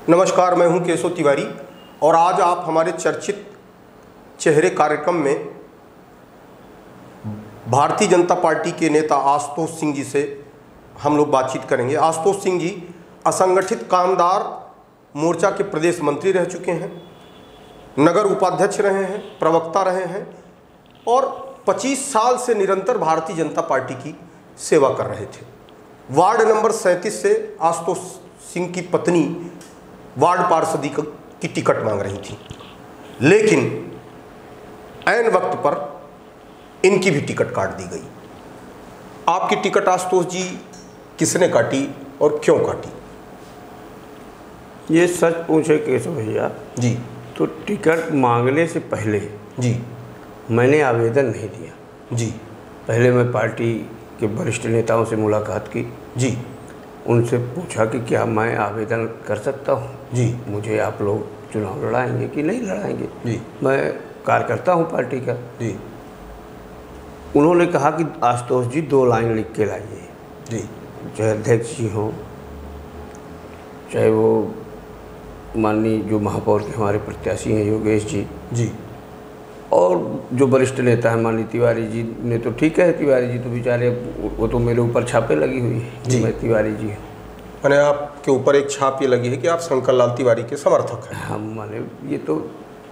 नमस्कार, मैं हूं केशव तिवारी और आज आप हमारे चर्चित चेहरे कार्यक्रम में भारतीय जनता पार्टी के नेता आशुतोष सिंह जी से हम लोग बातचीत करेंगे। आशुतोष सिंह जी असंगठित कामगार मोर्चा के प्रदेश मंत्री रह चुके हैं, नगर उपाध्यक्ष रहे हैं, प्रवक्ता रहे हैं और 25 साल से निरंतर भारतीय जनता पार्टी की सेवा कर रहे थे। वार्ड नंबर 37 से आशुतोष सिंह की पत्नी वार्ड पार्षदी की टिकट मांग रही थी, लेकिन ऐन वक्त पर इनकी भी टिकट काट दी गई। आपकी टिकट आशुतोष जी किसने काटी और क्यों काटी? ये सच पूछे केशव भैया जी, तो टिकट मांगने से पहले जी, मैंने आवेदन नहीं दिया। जी, पहले मैं पार्टी के वरिष्ठ नेताओं से मुलाकात की, जी, उनसे पूछा कि क्या मैं आवेदन कर सकता हूँ, जी, मुझे आप लोग चुनाव लड़ाएंगे कि नहीं लड़ाएंगे, जी, मैं कार्यकर्ता हूँ पार्टी का। जी, उन्होंने कहा कि आशुतोष जी 2 लाइन लिख के लाइए, जी, चाहे अध्यक्ष जी हों, चाहे वो माननीय जो महापौर के हमारे प्रत्याशी हैं योगेश जी, जी, और जो वरिष्ठ नेता है माननीय तिवारी जी ने तो ठीक है, तिवारी जी तो बेचारे वो तो मेरे ऊपर छापे लगी हुई है जी। कि मैं तिवारी जी हूँ। मैंने आपके ऊपर एक छाप ये लगी है कि आप शंकर लाल तिवारी के समर्थक हैं। हम माने ये तो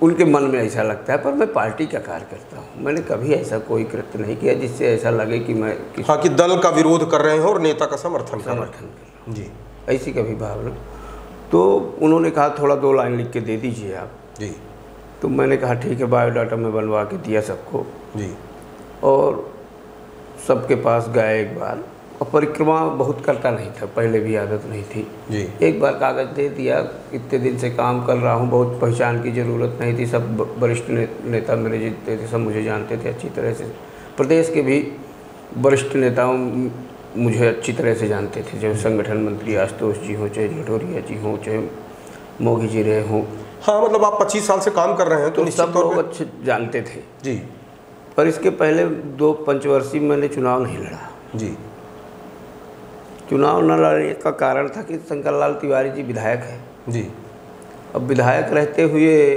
उनके मन में ऐसा लगता है, पर मैं पार्टी का कार्य करता हूँ। मैंने कभी ऐसा कोई कृत्य नहीं किया जिससे ऐसा लगे कि मैं हाँ, कि दल का विरोध कर रहे हैं और नेता का समर्थन कर रहे हैं। समर्थन कर, जी, ऐसी कभी भावना। तो उन्होंने कहा थोड़ा 2 लाइन लिख के दे दीजिए आप। जी, तो मैंने कहा ठीक है, बायोडाटा में बनवा के दिया सबको, जी, और सबके पास गया एक बार, और परिक्रमा बहुत करता नहीं था, पहले भी आदत नहीं थी। जी, एक बार कागज़ दे दिया, इतने दिन से काम कर रहा हूँ, बहुत पहचान की ज़रूरत नहीं थी, सब वरिष्ठ नेता मेरे जितने थे सब मुझे जानते थे अच्छी तरह से। प्रदेश के भी वरिष्ठ नेताओं मुझे अच्छी तरह से जानते थे, चाहे संगठन मंत्री आशुतोष जी हों, चाहे लठोरिया जी हों, चाहे मोगी जी रहे हों। हाँ, मतलब आप 25 साल से काम कर रहे हैं तो निश्चित सब तौर लोग पे अच्छे जानते थे। जी, पर इसके पहले 2 पंचवर्षीय मैंने चुनाव नहीं लड़ा। जी, चुनाव न लड़ने का कारण था कि शंकर लाल तिवारी जी विधायक हैं। जी, अब विधायक रहते हुए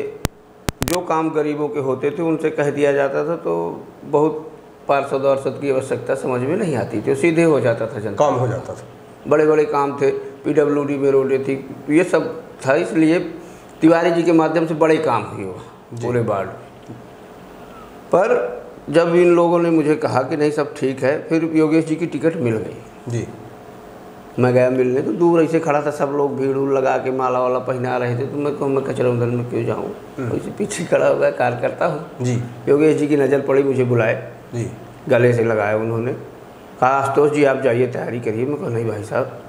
जो काम गरीबों के होते थे उनसे कह दिया जाता था, तो बहुत पार्षद वार्षद की आवश्यकता समझ में नहीं आती थी, सीधे हो जाता था जनता, काम हो जाता था। बड़े बड़े काम थे, PWD में रोडें थी, ये सब था। इसलिए तिवारी जी के माध्यम से बड़े काम हुए वहाँ पूरे वार्ड में। पर जब इन लोगों ने मुझे कहा कि नहीं सब ठीक है, फिर योगेश जी की टिकट मिल गई। जी, मैं गया मिलने, तो दूर ऐसे खड़ा था, सब लोग भीड़ उड़ लगा के माला वाला पहना रहे थे, तो मैं कचरा उधर में क्यों जाऊँ, वैसे पीछे खड़ा हो गया, कार्य करता हूँ। जी, योगेश जी की नज़र पड़ी, मुझे बुलाए, जी, गले से लगाया उन्होंने, कहा आशुतोष जी आप जाइए तैयारी करिए। मैं कहा नहीं भाई साहब,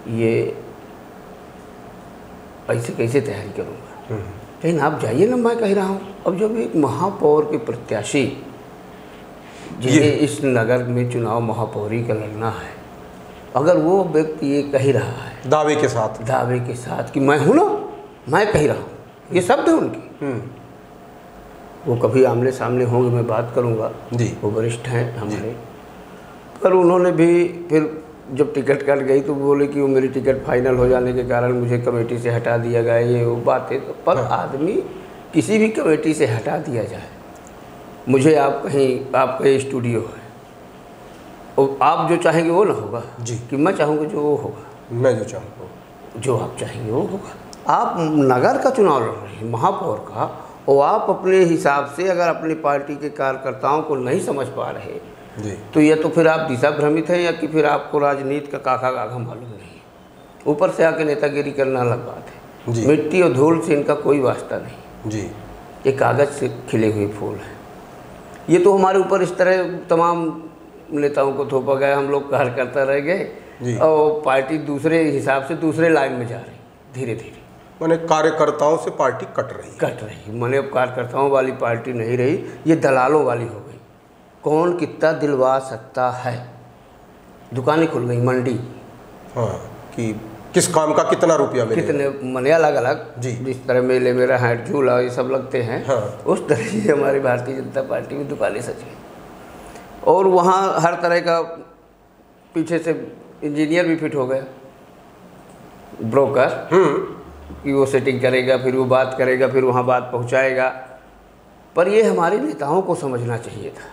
ये ऐसे कैसे तैयारी करूँगा, लेकिन आप जाइए ना, मैं कह रहा हूँ। अब जब एक महापौर के प्रत्याशी जिन्हें इस नगर में चुनाव महापौरी का लड़ना है, अगर वो व्यक्ति ये कह रहा है दावे के साथ कि मैं हूँ ना, मैं कह रहा हूँ, ये शब्द है उनकी, वो कभी आमने सामने होंगे, मैं बात करूँगा जी, वो वरिष्ठ हैं हमारे। पर उन्होंने भी फिर जब टिकट कट गई तो बोले कि वो मेरी टिकट फाइनल हो जाने के कारण मुझे कमेटी से हटा दिया गया, ये वो बातें। तो पर आदमी किसी भी कमेटी से हटा दिया जाए, मुझे आप कहीं, आपका स्टूडियो है और आप जो चाहेंगे वो ना होगा जी, कि मैं चाहूँगा जो वो होगा, मैं जो चाहूँगा जो आप चाहेंगे वो होगा। आप नगर का चुनाव लड़ रहे हैं, महापौर का, और आप अपने हिसाब से अगर अपनी पार्टी के कार्यकर्ताओं को नहीं समझ पा रहे जी, तो या तो फिर आप दिशा भ्रमित हैं, या कि फिर आपको राजनीति का काका काका मालूम नहीं है। ऊपर से आके नेतागिरी करना अलग बात है। जी, मिट्टी और धूल से इनका कोई वास्ता नहीं, जी, ये कागज़ से खिले हुए फूल हैं। ये तो हमारे ऊपर इस तरह तमाम नेताओं को थोपा गया, हम लोग कार्यकर्ता रह गए और पार्टी दूसरे हिसाब से दूसरे लाइन में जा रही, धीरे धीरे। मैंने कार्यकर्ताओं से पार्टी कट रही। मैंने अब कार्यकर्ताओं वाली पार्टी नहीं रही, ये दलालों वाली हो गई। कौन कितना दिलवा सकता है, दुकानें खुल गई, मंडी। हाँ, कि किस काम का कितना रुपया मिलेगा, कितने मने अलग अलग जी, जिस तरह मेले में हाट झूला ये सब लगते हैं, हाँ, उस तरह से हमारी भारतीय जनता पार्टी में दुकानें सज गई। और वहाँ हर तरह का पीछे से इंजीनियर भी फिट हो गया, ब्रोकर, कि वो सेटिंग करेगा, फिर वो बात करेगा, फिर वहाँ बात पहुँचाएगा। पर ये हमारे नेताओं को समझना चाहिए था,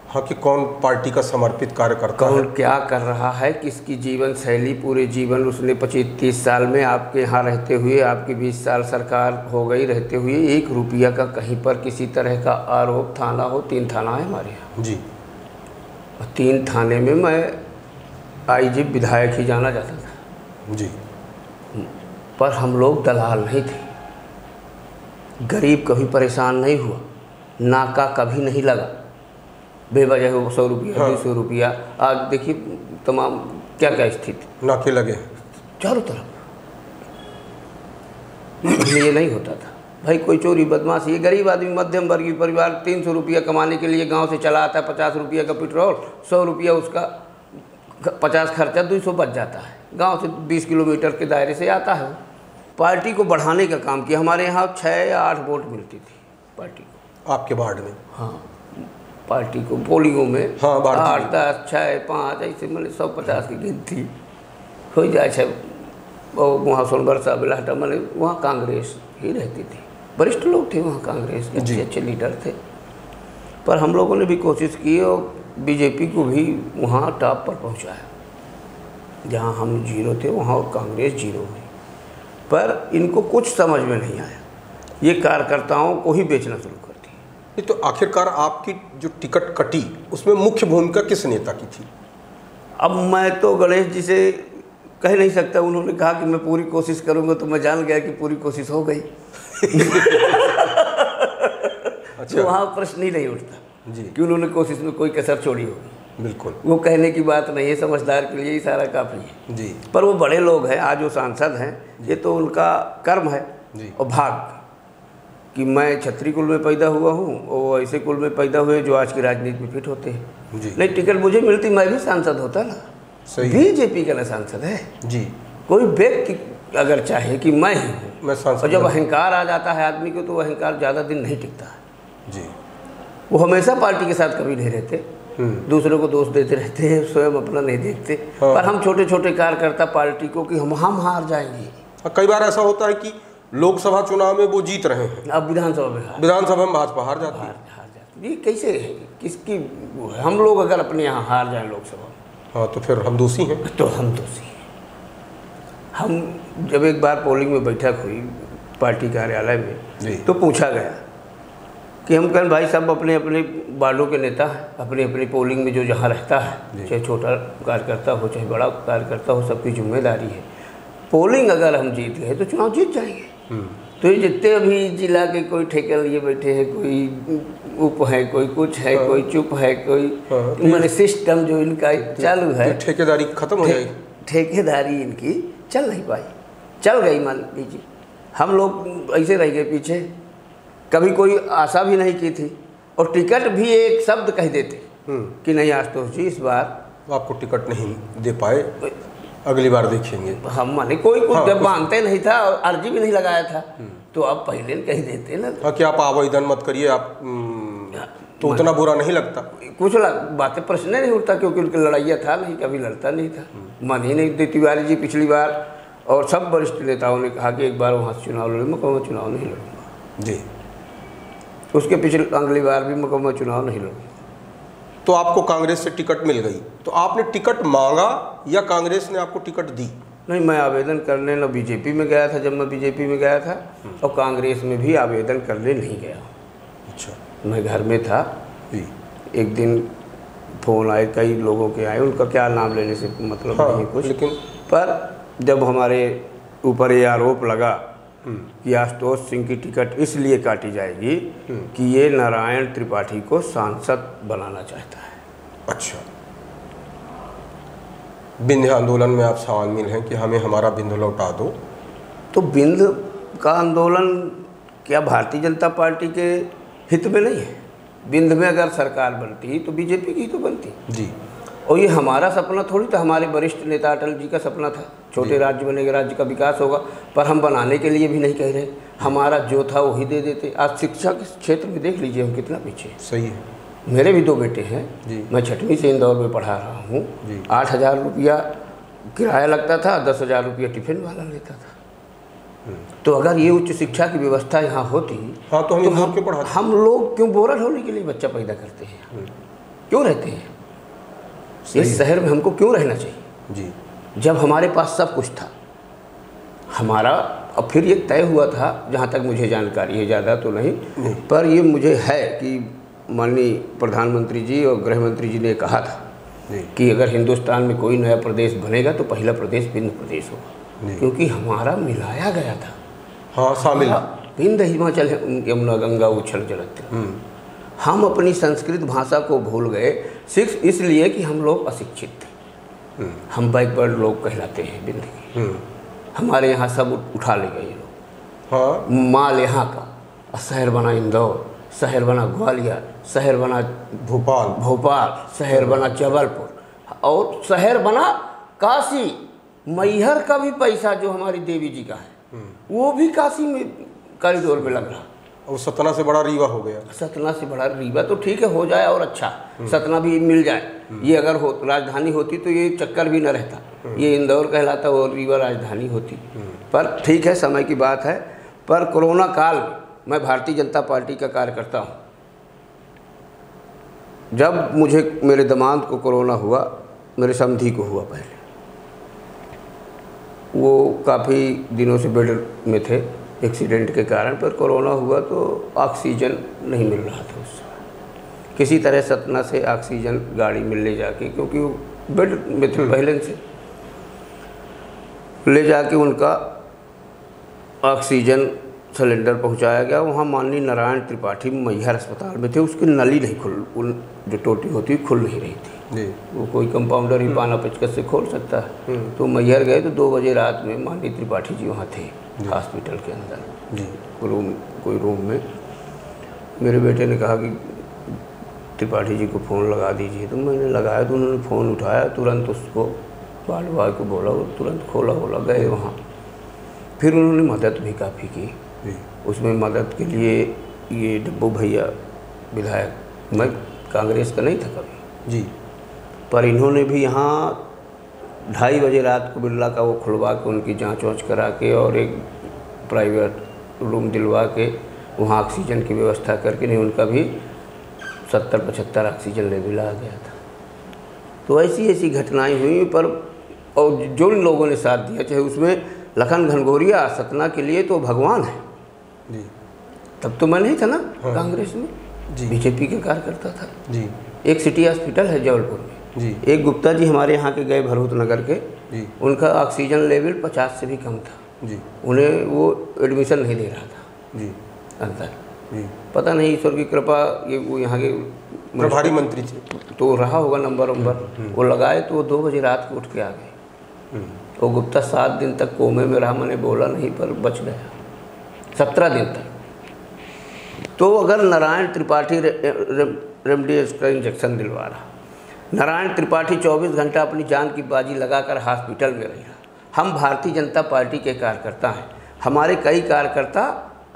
हाँ, कि कौन पार्टी का समर्पित कार्यकर्ता है, कौन क्या कर रहा है, किसकी जीवन शैली, पूरे जीवन उसने 25-30 साल में आपके यहाँ रहते हुए, आपकी 20 साल सरकार हो गई रहते हुए, 1 रुपया का कहीं पर किसी तरह का आरोप थाना हो, 3 थाना है हमारे यहाँ जी, और 3 थाने में मैं आईजी विधायक ही जाना जाता था जी, पर हम लोग दलाल नहीं थे, गरीब कभी परेशान नहीं हुआ, नाका कभी नहीं लगा बेवजह 100 रुपया, 200 रुपया। आज देखिए तमाम क्या क्या स्थिति, नाके लगे चारों तरफ। ये नहीं होता था भाई, कोई चोरी बदमाशी, ये गरीब आदमी मध्यम वर्गीय परिवार 300 रुपया कमाने के लिए गांव से चला आता है, 50 रुपया का पेट्रोल, 100 रुपया उसका 50 खर्चा, 200 बच जाता है। गांव से 20 किलोमीटर के दायरे से आता है। पार्टी को बढ़ाने का काम किया। हमारे यहाँ 6 या 8 वोट मिलती थी पार्टी को, आपके वार्ड में? हाँ, पार्टी को पोलिंगों में, हाँ, 8, 10, 6, 5 ऐसे मैंने 150 की गिनती हो जाए। 6 वहाँ सोनभर साहब बिलाहटा मैंने वहाँ कांग्रेस ही रहती थी, वरिष्ठ लोग थे वहाँ, कांग्रेस के अच्छे अच्छे लीडर थे। पर हम लोगों ने भी कोशिश की और बीजेपी को भी वहाँ टॉप पर पहुँचाया। जहाँ हम 0 थे वहाँ कांग्रेस 0 हुई। पर इनको कुछ समझ में नहीं आया, ये कार्यकर्ताओं को ही बेचना शुरू कर दिया। नहीं तो आखिरकार आपकी जो टिकट कटी उसमें मुख्य भूमिका किस नेता की थी? अब मैं तो गणेश जी से कह नहीं सकता। उन्होंने कहा कि मैं पूरी कोशिश करूंगा, तो मैं जान गया कि पूरी कोशिश हो गई। अच्छा, तो वहाँ प्रश्न ही नहीं उठता जी कि उन्होंने कोशिश में कोई कसर छोड़ी होगी। बिल्कुल, वो कहने की बात नहीं है, समझदार के लिए ही सारा काफ़ी है जी। पर वो बड़े लोग हैं, आज वो सांसद हैं, ये तो उनका कर्म है जी। और भाग्य कि मैं क्षत्रिय कुल में पैदा हुआ हूँ और ऐसे कुल में पैदा हुए जो आज की राजनीति में फिट होते हैं। जी। नहीं, टिकट मुझे मिलती मैं भी सांसद होता ना। सही, बीजेपी का ना सांसद है जी। कोई व्यक्ति अगर चाहे कि मैं ही हूँ, मैं सांसद, और जब अहंकार आ जाता है आदमी को, तो वो अहंकार ज़्यादा दिन नहीं टिकता है। जी। वो हमेशा पार्टी के साथ कभी नहीं रहते, दूसरों को दोष देते रहते हैं, स्वयं अपना नहीं देखते। हाँ। पर हम छोटे छोटे कार्यकर्ता पार्टी को कि हम हार जाएंगे। कई बार ऐसा होता है कि लोकसभा चुनाव में वो जीत रहे हैं, अब विधानसभा में भाजपा हार जाती है। हार जाती। ये कैसे है, किसकी वो है? हम लोग अगर अपने यहाँ हार जाएं लोकसभा, हाँ, तो फिर हम दोषी हैं। तो हम दोषी हैं। हम जब एक बार पोलिंग में बैठक हुई पार्टी कार्यालय में, तो पूछा गया कि हम कहें भाई सब अपने अपने वार्डों के नेता हैं, अपनी अपनी पोलिंग में जो जहाँ रहता है, चाहे छोटा कार्यकर्ता हो चाहे बड़ा कार्यकर्ता हो, सबकी जिम्मेदारी है। पोलिंग अगर हम जीत गए तो चुनाव जीत जाएंगे। तो ये जितने अभी जिला के कोई ठेके लिए बैठे हैं, कोई उप है, कोई कुछ है, कोई चुप है, कोई मैंने सिस्टम जो इनका चालू है, ठेकेदारी खत्म हो जाएगी। ठेकेदारी इनकी चल नहीं पाई, चल गई मान लीजिए। हम लोग ऐसे रह गए पीछे, कभी कोई आशा भी नहीं की थी, और टिकट भी एक शब्द कह देते कि नहीं आशुतोष जी इस बार आपको टिकट नहीं दे पाए, अगली बार देखेंगे। हम माने कोई कुछ जब मानते नहीं था और अर्जी भी नहीं लगाया था, तो अब पहले कह देते ना। हाँ, कि आप आवेदन मत करिए, आप तो उतना बुरा नहीं लगता। कुछ बातें प्रश्न नहीं उठता, क्योंकि उनकी लड़ाइया था नहीं, कभी लड़ता नहीं था, मन ही नहीं थे। तिवारी जी पिछली बार और सब वरिष्ठ नेताओं ने कहा कि एक बार वहाँ से चुनाव लड़ूंगा, मैं चुनाव नहीं लड़ूंगा जी। उसके पिछले अगली बार भी मैं चुनाव नहीं लड़ूंगा। तो आपको कांग्रेस से टिकट मिल गई, तो आपने टिकट मांगा या कांग्रेस ने आपको टिकट दी? नहीं, मैं आवेदन करने न बीजेपी में गया था, जब मैं बीजेपी में गया था, और कांग्रेस में भी आवेदन करने नहीं गया। अच्छा, मैं घर में था जी। एक दिन फ़ोन आए, कई लोगों के आए, उनका क्या नाम लेने से मतलब हाँ, नहीं कुछ, लेकिन पर जब हमारे ऊपर ये आरोप लगा कि आशुतोष सिंह की टिकट इसलिए काटी जाएगी कि ये नारायण त्रिपाठी को सांसद बनाना चाहता है। अच्छा, बिंध्य आंदोलन में आप शामिल हैं कि हमें हमारा बिंदु लौटा दो। तो बिंध्य का आंदोलन क्या भारतीय जनता पार्टी के हित में नहीं है? बिंध्य में अगर सरकार बनती तो बीजेपी की तो बनती जी। और ये हमारा सपना थोड़ी था, हमारे वरिष्ठ नेता अटल जी का सपना था, छोटे राज्य बनेंगे, राज्य का विकास होगा। पर हम बनाने के लिए भी नहीं कह रहे, हमारा जो था वही दे देते। आज शिक्षा के क्षेत्र में देख लीजिए हम कितना पीछे। सही है। मेरे भी 2 बेटे हैं जी। मैं 6वीं से इंदौर में पढ़ा रहा हूँ। 8,000 रुपया किराया लगता था, 10,000 रुपया टिफिन वाला लेता था। तो अगर ये उच्च शिक्षा की व्यवस्था यहाँ होती, हाँ, तो हम इंदौर क्यों पढ़ाते? हम लोग क्यों बोरल होने के लिए बच्चा पैदा करते हैं? क्यों रहते हैं इस शहर में? हमको क्यों रहना चाहिए जी, जब हमारे पास सब कुछ था हमारा? अब फिर ये तय हुआ था, जहाँ तक मुझे जानकारी है, ज़्यादा तो नहीं, पर ये मुझे है कि माननीय प्रधानमंत्री जी और गृह मंत्री जी ने कहा था कि अगर हिंदुस्तान में कोई नया प्रदेश बनेगा तो पहला प्रदेश विंध्य प्रदेश होगा, क्योंकि हमारा मिलाया गया था। हाँ, शामिल। विंध्य हिमाचल यमुना गंगा उछल जलते। हम अपनी संस्कृत भाषा को भूल गए सिर्फ इसलिए कि हम लोग अशिक्षित थे। हम बैकवर्ड लोग कहलाते हैं विंध्य के। हमारे यहाँ सब उठा ले गए लोग। हाँ, माल यहाँ का, शहर बना इंदौर, शहर बना ग्वालियर, शहर बना भोपाल, शहर बना जबलपुर, और शहर बना काशी। मैहर का भी पैसा जो हमारी देवी जी का है वो भी काशी में कॉरिडोर में लग रहा। और सतना से बड़ा रीवा हो गया। सतना से बड़ा रीवा तो ठीक है, हो जाए और अच्छा, सतना भी मिल जाए। ये अगर हो राजधानी होती तो ये चक्कर भी न रहता, ये इंदौर कहलाता और रीवा राजधानी होती। पर ठीक है, समय की बात है। पर कोरोना काल में मैं भारतीय जनता पार्टी का कार्यकर्ता हूँ। जब मुझे मेरे दामाद को कोरोना हुआ, मेरे समधी को हुआ पहले, वो काफ़ी दिनों से बेड में थे एक्सीडेंट के कारण, पर कोरोना हुआ तो ऑक्सीजन नहीं मिल रहा था उस समय। किसी तरह सतना से ऑक्सीजन गाड़ी में ले जाके, क्योंकि वो बेड में थे पहले से, ले जाके उनका ऑक्सीजन सिलेंडर पहुंचाया गया। वहाँ माननीय नारायण त्रिपाठी मैहर अस्पताल में थे, उसकी नली नहीं खुल, जो टोटी होती खुल नहीं रही थी जी। वो कोई कंपाउंडर ही पाना पेचकस से खोल सकता है। तो मैहर गए तो 2 बजे रात में माननीय त्रिपाठी जी वहाँ थे हॉस्पिटल के अंदर जी, कोई रूम में। मेरे बेटे ने कहा कि त्रिपाठी जी को फ़ोन लगा दीजिए, तो मैंने लगाया तो उन्होंने फ़ोन उठाया, तुरंत उसको बाल बॉय को बोला, वो तुरंत खोला गए वहाँ। फिर उन्होंने मदद भी काफ़ी की। उसमें मदद के लिए ये डब्बू भैया विधायक, मैं कांग्रेस का नहीं था कभी जी, पर इन्होंने भी यहाँ 2:30 बजे रात को बिरला का वो खुलवा के उनकी जांच वाँच करा के और एक प्राइवेट रूम दिलवा के वहाँ ऑक्सीजन की व्यवस्था करके, नहीं उनका भी 70-75 ऑक्सीजन लेवल आ गया था। तो ऐसी घटनाएं हुई। पर और जो इन लोगों ने साथ दिया, चाहे उसमें लखन घनघोरिया सतना के लिए तो भगवान है जी। तब तो मैं नहीं था ना कांग्रेस में जी, बीजेपी के कार्यकर्ता था जी। एक सिटी हॉस्पिटल है जबलपुर में जी, एक गुप्ता जी हमारे यहाँ के गए भरूच नगर के जी, उनका ऑक्सीजन लेवल 50 से भी कम था जी, उन्हें वो एडमिशन नहीं दे रहा था जी, अंदर जी। पता नहीं ईश्वर की कृपा ये वो यहाँ के प्रभारी मंत्री थे तो रहा होगा नंबर वो लगाए तो वो 2 बजे रात को उठ के आ गए वो गुप्ता 7 दिन तक कोमे में रहा मैंने बोला नहीं पर बच गया 17 दिन तक। तो अगर नारायण त्रिपाठी रेमडेसिविर का इंजेक्शन दिलवा रहा नारायण त्रिपाठी 24 घंटा अपनी जान की बाजी लगाकर हॉस्पिटल में रहा। हम भारतीय जनता पार्टी के कार्यकर्ता हैं हमारे कई कार्यकर्ता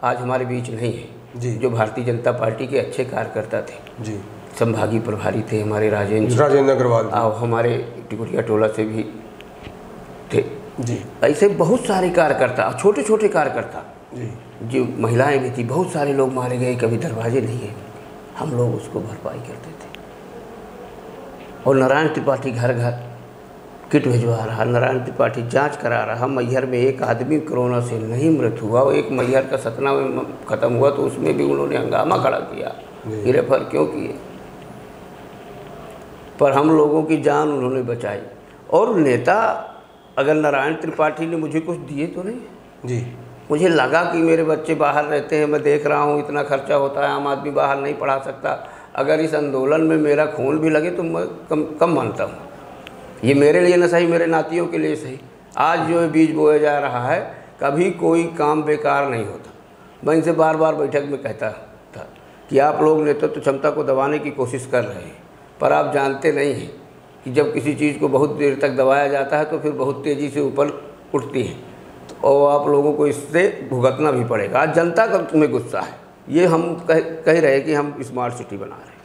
आज हमारे बीच नहीं हैं जी जो भारतीय जनता पार्टी के अच्छे कार्यकर्ता थे जी संभागी प्रभारी थे हमारे राजेंद्र अग्रवाल और हमारे टिकुटिया टोला से भी थे जी ऐसे बहुत सारे कार्यकर्ता छोटे छोटे कार्यकर्ता जी जो महिलाएं भी थी बहुत सारे लोग मारे गए कभी दरवाजे नहीं गए हम लोग उसको भरपाई करते थे। और नारायण त्रिपाठी घर घर किट भिजवा रहा नारायण त्रिपाठी जांच करा रहा। मैहर में एक आदमी कोरोना से नहीं मृत्यु हुआ एक मैहर का सतना में ख़त्म हुआ तो उसमें भी उन्होंने हंगामा खड़ा किया कि रेफर क्यों किए पर हम लोगों की जान उन्होंने बचाई। और नेता अगर नारायण त्रिपाठी ने मुझे कुछ दिए तो नहीं जी मुझे लगा कि मेरे बच्चे बाहर रहते हैं मैं देख रहा हूँ इतना खर्चा होता है आम आदमी बाहर नहीं पढ़ा सकता अगर इस आंदोलन में मेरा खून भी लगे तो मैं कम मानता हूँ ये मेरे लिए न सही मेरे नातियों के लिए सही। आज जो बीज बोया जा रहा है कभी कोई काम बेकार नहीं होता। मैं इनसे बार बार बैठक में कहता था कि आप लोग नेतृत्व क्षमता को दबाने की कोशिश कर रहे हैं पर आप जानते नहीं हैं कि जब किसी चीज़ को बहुत देर तक दबाया जाता है तो फिर बहुत तेज़ी से ऊपर उठती है और आप लोगों को इससे भुगतना भी पड़ेगा। आज जनता का में गुस्सा है ये हम कह रहे हैं कि हम स्मार्ट सिटी बना रहे हैं।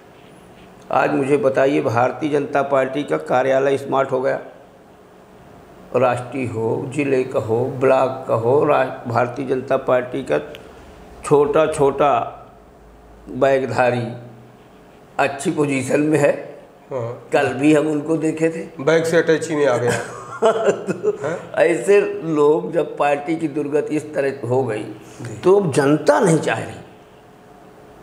आज मुझे बताइए भारतीय जनता पार्टी का कार्यालय स्मार्ट हो गया राष्ट्रीय हो, जिले का हो, ब्लॉक का हो, भारतीय जनता पार्टी का छोटा छोटा बैगधारी अच्छी पोजीशन में है। हाँ। कल भी हम उनको देखे थे, बैग से अटैची में आ गया। तो ऐसे लोग जब पार्टी की दुर्गति इस तरह हो गई तो अब जनता नहीं चाह रही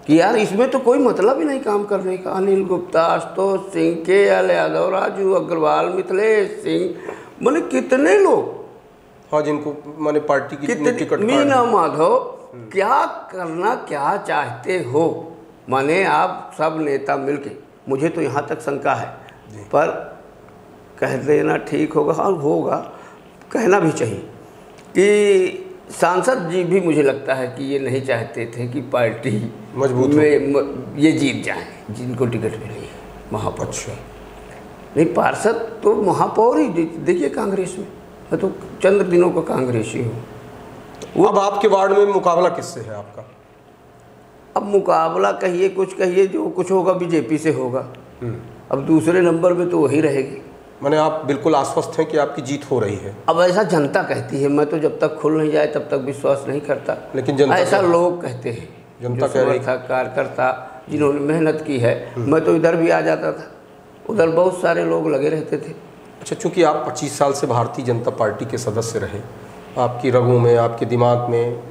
कि यार इसमें तो कोई मतलब ही नहीं काम करने का। अनिल गुप्ता, आशुतोष सिंह, के.एल. यादव, राजू अग्रवाल, मिथिलेश सिंह, माने कितने लोग, हाँ, जिनको माने पार्टी की टिकट, मीना माधव, क्या करना क्या चाहते हो? माने आप सब नेता मिलके, मुझे तो यहाँ तक शंका है, पर कह देना ठीक होगा, हाँ होगा, कहना भी चाहिए कि सांसद जी भी मुझे लगता है कि ये नहीं चाहते थे कि पार्टी मजबूत में ये जीत जाए जिनको टिकट मिली है महापौर। अच्छा। नहीं, पार्षद तो महापौर ही देखिए कांग्रेस में, मैं तो चंद्र दिनों का कांग्रेसी हूँ। अब आपके वार्ड में मुकाबला किससे है आपका? अब मुकाबला कहिए कुछ कहिए, जो कुछ होगा बीजेपी से होगा। अब दूसरे नंबर में तो वही रहेगी। माने आप बिल्कुल आश्वस्त हैं कि आपकी जीत हो रही है? अब ऐसा जनता कहती है, मैं तो जब तक खुल नहीं जाए तब तक विश्वास नहीं करता, लेकिन जनता ऐसा लोग कहते हैं। जनता कह रही था कार्यकर्ता जिन्होंने मेहनत की है, मैं तो इधर भी आ जाता था, उधर बहुत सारे लोग लगे रहते थे। अच्छा, चूँकि आप 25 साल से भारतीय जनता पार्टी के सदस्य रहे, आपकी रगों में, आपके दिमाग में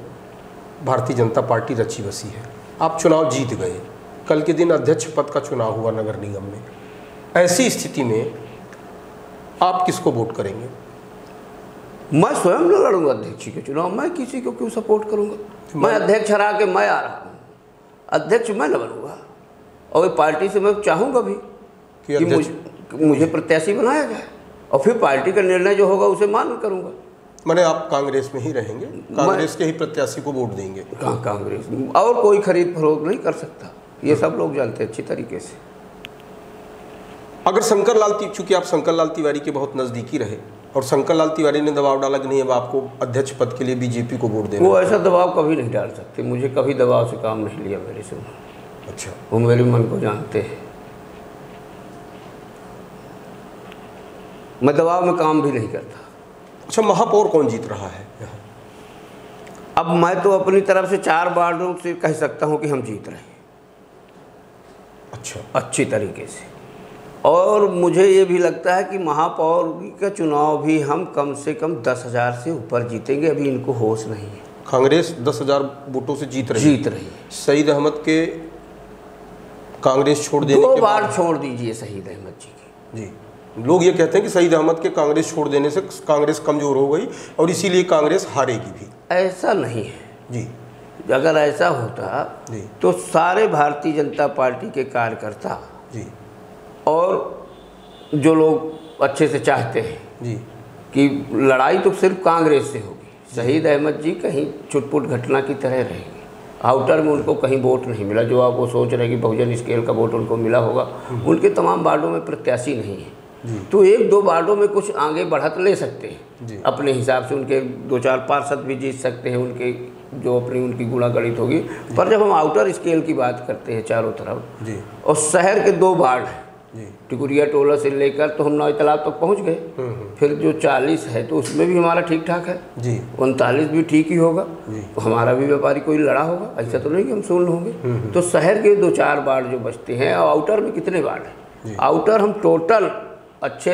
भारतीय जनता पार्टी रची बसी है, आप चुनाव जीत गए, कल के दिन अध्यक्ष पद का चुनाव हुआ नगर निगम में, ऐसी स्थिति में आप किसको वोट करेंगे? मैं स्वयं न लड़ूंगा अध्यक्ष के चुनाव, मैं किसी को क्यों सपोर्ट करूंगा? मैं अध्यक्ष हरा के मैं आ रहा हूँ, अध्यक्ष मैं न बनूंगा, और पार्टी से मैं चाहूँगा भी कि मुझे प्रत्याशी बनाया जाए, और फिर पार्टी का निर्णय जो होगा उसे मान करूँगा। माने आप कांग्रेस में ही रहेंगे, कांग्रेस के ही प्रत्याशी को वोट देंगे? कहाँ कांग्रेस, और कोई खरीद फरोख्त नहीं कर सकता, ये सब लोग जानते हैं अच्छी तरीके से। अगर शंकर लाल, चूँकि आप शंकर लाल तिवारी के बहुत नज़दीकी रहे और शंकर लाल तिवारी ने दबाव डाला कि नहीं अब आपको अध्यक्ष पद के लिए बीजेपी को वोट देना, वो ऐसा दबाव कभी नहीं डाल सकते, मुझे कभी दबाव से काम नहीं लिया मेरे से। अच्छा, वो मेरे मन को जानते हैं, मैं दबाव में काम भी नहीं करता। अच्छा, महापौर कौन जीत रहा है यहाँ? अब मैं तो अपनी तरफ से 4 वार्डों से कह सकता हूँ कि हम जीत रहे हैं। अच्छा, अच्छी तरीके से, और मुझे ये भी लगता है कि महापौर का चुनाव भी हम कम से कम 10,000 से ऊपर जीतेंगे। अभी इनको होश नहीं है। कांग्रेस 10,000 वोटों से जीत रही है। सईद अहमद के कांग्रेस छोड़ देने 2 बार छोड़ दीजिए सईद अहमद जी की। जी, लोग ये कहते हैं कि सईद अहमद के कांग्रेस छोड़ देने से कांग्रेस कमज़ोर हो गई और इसीलिए कांग्रेस हारेगी भी। ऐसा नहीं है जी। अगर ऐसा होता जी तो सारे भारतीय जनता पार्टी के कार्यकर्ता जी और जो लोग अच्छे से चाहते हैं जी कि लड़ाई तो सिर्फ कांग्रेस से होगी, शहीद अहमद जी कहीं छुटपुट घटना की तरह रहेंगे। आउटर में उनको कहीं वोट नहीं मिला, जो आप वो सोच रहे हैं कि बहुजन स्केल का वोट उनको मिला होगा, उनके तमाम वार्डों में प्रत्याशी नहीं है। तो 1-2 वार्डों में कुछ आगे बढ़त ले सकते हैं अपने हिसाब से, उनके 2-4 पार्षद भी जीत सकते हैं, उनके जो अपनी उनकी गुणागणित होगी। पर जब हम आउटर स्केल की बात करते हैं चारों तरफ, और शहर के 2 वार्ड हैं, टिकुरिया टोला से लेकर तो हम नौ तालाब तक पहुंच गए, फिर जो 40 है तो उसमें भी हमारा ठीक ठाक है जी, 39 भी ठीक ही होगा, तो हमारा भी व्यापारी कोई लड़ा होगा, ऐसा तो नहीं कि हम शून्य होंगे। तो शहर के 2-4 वार्ड जो बचते हैं, और आउटर में कितने वार्ड हैं? आउटर हम टोटल अच्छे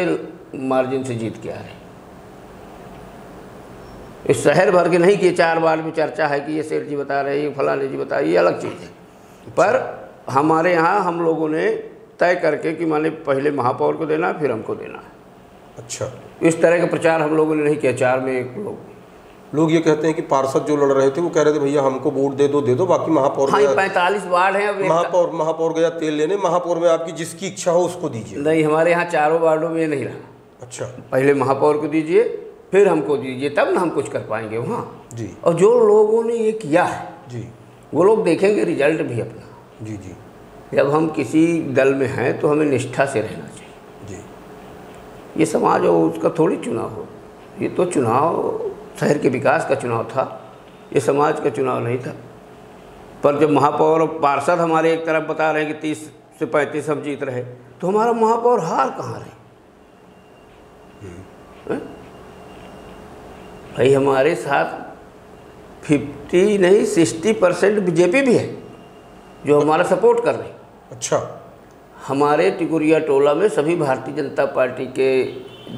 मार्जिन से जीत के आ रहे हैं। इस शहर भर के नहीं कि 4 वार्ड में चर्चा है कि ये सेठ जी बता रहे हैं, ये फलाने जी बता रहे हैं, ये अलग चीज़ है। पर हमारे यहाँ हम लोगों ने तय करके कि माने पहले महापौर को देना है, फिर हमको देना है। अच्छा, इस तरह का प्रचार हम लोगों ने नहीं किया। 4 में 1 लोग ये कहते हैं कि पार्षद जो लड़ रहे थे वो कह रहे थे भैया हमको वोट दे दो, बाकी महापौर, हाँ 45 वार्ड हैं। अब महापौर गया तेल लेने, महापौर में आपकी जिसकी इच्छा हो उसको दीजिए। नहीं, हमारे यहाँ 4 वार्डों में ये नहीं रहा। अच्छा, पहले महापौर को दीजिए, फिर हमको दीजिए, तब ना हम कुछ कर पाएंगे वहाँ जी। और जो लोगों ने ये किया है जी, वो लोग देखेंगे रिजल्ट भी अपना। जी जी। जब हम किसी दल में हैं तो हमें निष्ठा से रहना चाहिए जी। ये समाज हो उसका थोड़ी चुनाव हो, ये तो चुनाव शहर के विकास का चुनाव था, ये समाज का चुनाव नहीं था। पर जब महापौर और पार्षद हमारे एक तरफ बता रहे हैं कि 30 से 35 हम जीत रहे, तो हमारा महापौर हार कहाँ रहे? भाई हमारे साथ 50 नहीं 60% बीजेपी भी है जो हमारा सपोर्ट कर रहे हैं। अच्छा। हमारे टिकुरिया टोला में सभी भारतीय जनता पार्टी के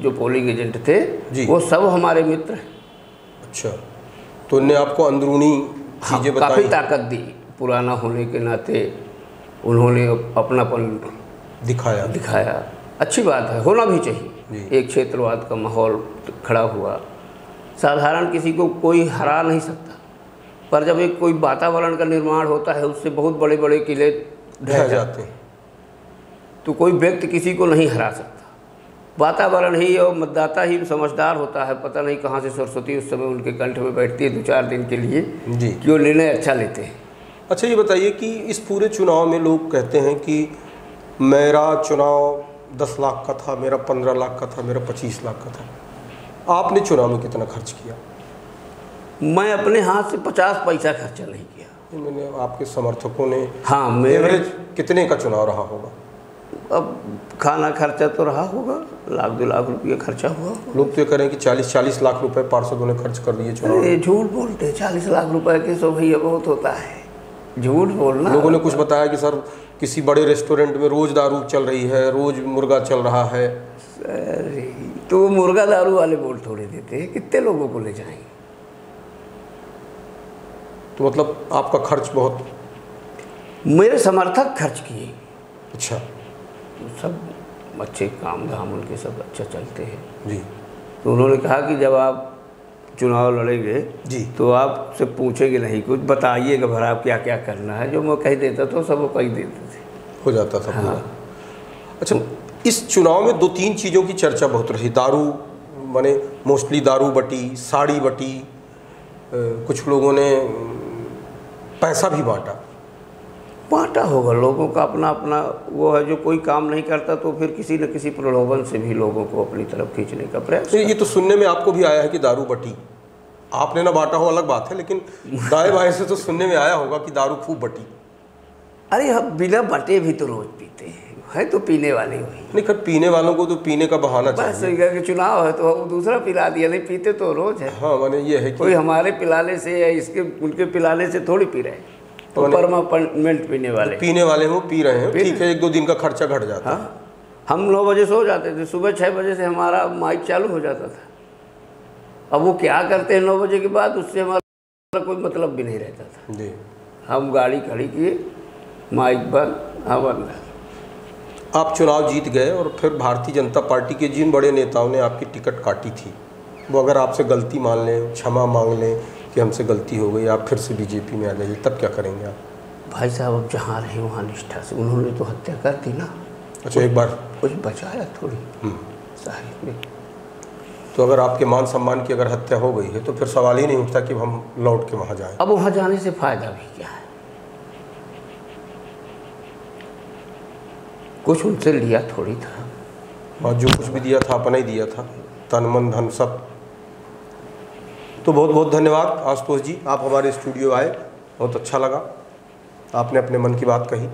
जो पोलिंग एजेंट थे वो सब हमारे मित्र हैं। अच्छा, तो उनने आपको अंदरूनी चीज़ें बताई? काफ़ी ताकत दी, पुराना होने के नाते उन्होंने अपनापन दिखाया। अच्छी बात है, होना भी चाहिए। एक क्षेत्रवाद का माहौल खड़ा हुआ, साधारण किसी को कोई हरा नहीं सकता, पर जब एक कोई वातावरण का निर्माण होता है उससे बहुत बड़े बड़े किले ढह जाते हैं, तो कोई व्यक्ति किसी को नहीं हरा सकता। वातावरण ही और मतदाता ही समझदार होता है, पता नहीं कहाँ से सरस्वती उस समय उनके कंठ में बैठती है 2-4 दिन के लिए जी कि वो निर्णय अच्छा लेते हैं। अच्छा, ये बताइए कि इस पूरे चुनाव में लोग कहते हैं कि मेरा चुनाव 10 लाख का था, मेरा 15 लाख का था, मेरा 25 लाख का था। आपने चुनाव में कितना खर्च किया? मैं अपने हाथ से 50 पैसा खर्चा नहीं किया। मैंने आपके समर्थकों ने एवरेज कितने का चुनाव रहा होगा? अब खाना खर्चा तो रहा होगा, 1-2 लाख रुपये खर्चा हुआ। लोग तो ये करें कि 40 लाख रुपए पार्षदों ने खर्च कर दिए चुनाव। ये झूठ बोलते, 40 लाख रुपए के सो भैया बहुत होता है, झूठ बोलना। लोगों ने कुछ बताया कि सर किसी बड़े रेस्टोरेंट में रोज़ दारू चल रही है, रोज़ मुर्गा चल रहा है। अरे तो मुर्गा दारू वाले वोट थोड़े देते हैं, कितने लोगों को ले जाएंगे? तो मतलब आपका खर्च बहुत? मेरे समर्थक खर्च किए। अच्छा। सब अच्छे काम धाम उनके सब अच्छा चलते हैं जी। तो उन्होंने कहा कि जब आप चुनाव लड़ेंगे जी तो आपसे पूछेंगे नहीं, कुछ बताइएगा भरा आप क्या क्या करना है। जो मैं कह देता तो सब वो कह देते थे, हो जाता था। हाँ। अच्छा, इस चुनाव में 2-3 चीज़ों की चर्चा बहुत रही। दारू माने मोस्टली दारू बटी, साड़ी बटी, कुछ लोगों ने पैसा भी बांटा होगा। लोगों का अपना अपना वो है, जो कोई काम नहीं करता तो फिर किसी न किसी प्रलोभन से भी लोगों को अपनी तरफ खींचने का प्रयास। ये तो सुनने में आपको भी आया है कि दारू बटी, आपने ना बांटा हो अलग बात है, लेकिन दाएं बाएं से तो सुनने में आया होगा कि दारू खूब बटी। अरे हम बिना बटे भी तो रोज पीते हैं, तो पीने वाले वही नहीं। खैर पीने वालों को तो पीने का बहाना चाहिए। बस चुनाव है तो दूसरा पिला दिया, नहीं पीते तो रोज है। हाँ, माने ये है कि कोई हमारे पिलाने से या इसके उनके पिलाने से थोड़ी पी रहे हैं, तो परमानेंट पीने वाले वो पी रहे हैं। ठीक है, 1-2 दिन का खर्चा घट जाता है। हम 9 बजे सो जाते थे, सुबह 6 बजे से हमारा माइक चालू हो जाता था। अब वो क्या करते हैं 9 बजे के बाद, उससे हमारा कोई मतलब भी नहीं रहता था जी। हम गाड़ी खड़ी किए, माइक बंद, हाँ बंद। आप चुनाव जीत गए और फिर भारतीय जनता पार्टी के जिन बड़े नेताओं ने आपकी टिकट काटी थी, वो अगर आपसे गलती मान लें, क्षमा मांग लें कि हमसे गलती हो गई, आप फिर से बीजेपी में आ जाइए, तब क्या करेंगे आप? भाई साहब, अब जहाँ रहे वहाँ निष्ठा से, उन्होंने तो हत्या कर दी ना। अच्छा, एक बार कुछ बचाया थोड़ी साहिब में। तो अगर आपके मान सम्मान की अगर हत्या हो गई है तो फिर सवाल ही नहीं उठता कि हम लौट के वहाँ जाएं। अब वहाँ जाने से फ़ायदा भी क्या है? कुछ उनसे लिया थोड़ी था, और जो कुछ भी दिया था अपना ही दिया था, तन मन धन सब। तो बहुत बहुत धन्यवाद आशुतोष जी, आप हमारे स्टूडियो आए, बहुत अच्छा लगा, आपने अपने मन की बात कही।